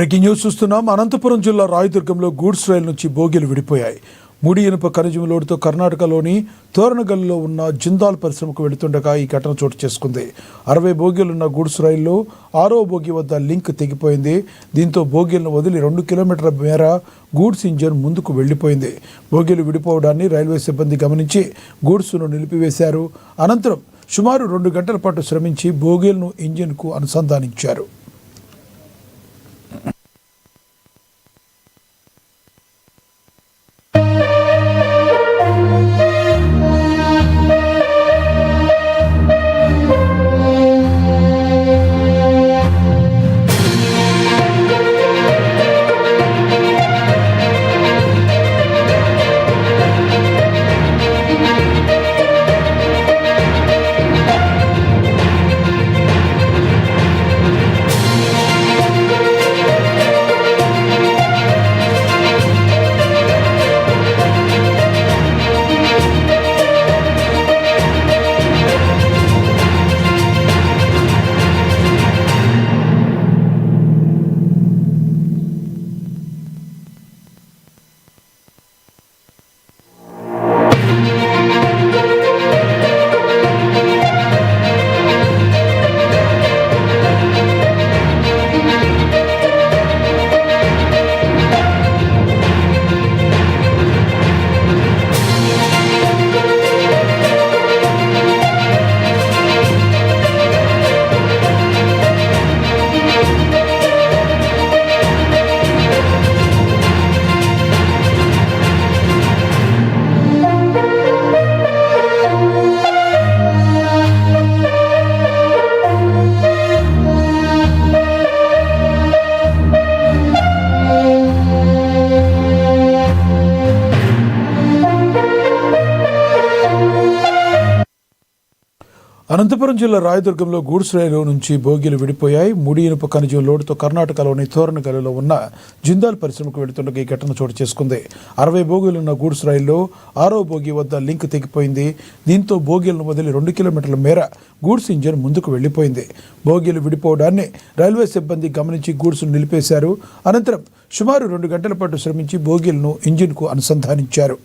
Breaking news చూస్తున్నాం. అనంతపురం జిల్లా రాయదుర్గంలో goods రైలు నుంచి బోగీలు విడిపోయాయి. ముడి ఇనుప ఖనిజం లోడుతో కర్ణాటకలోని తోరణగల్లో ఉన్న జిందాల్ పరిశ్రమకు వెళుతుండగా ఈ ఘటన చోటు చేసుకుంది. 60 బోగీలున్న గూడ్స్ రైల్లో 6వ బోగీ వద్ద లింక్ తెగిపోయింది. దీంతో బోగీలను వదిలి 2 కిలోమీటర్ల మేర గూడ్స్ ఇంజన్ ముందుకు వెళ్లిపోయింది. బోగీలు విడిపోవడాన్ని రైల్వే సిబ్బంది గమనించి గూడ్స్ను నిలిపివేశారు. అనంతరం సుమారు 2 గంటల పాటు శ్రమించి బోగీలను ఇంజిన్కు అనుసంధానించారు. అనంతపురం జిల్లా రాయదుర్గంలో గూడ్స్ రైలు నుంచి బోగీలు విడిపోయాయి. ముడి ఇనుప ఖనిజం లోడుతో కర్ణాటకలోని తోరణగల్లో ఉన్న జిందాల్ పరిశ్రమకు వెళుతుండగా ఈ ఘటన చోటు చేసుకుంది. 60 బోగీలున్న గూడ్స్ రైల్లో 6వ బోగీ వద్ద లింక్ తెగిపోయింది. దీంతో బోగీలను వదిలి 2 కిలోమీటర్ల మేర గూడ్స్ ఇంజన్ ముందుకు వెళ్లిపోయింది. బోగీలు విడిపోవడాన్ని రైల్వే సిబ్బంది గమనించి గూడ్స్ను నిలిపేశారు. అనంతరం సుమారు 2 గంటల పాటు శ్రమించి బోగీలను ఇంజిన్కు అనుసంధానించారు.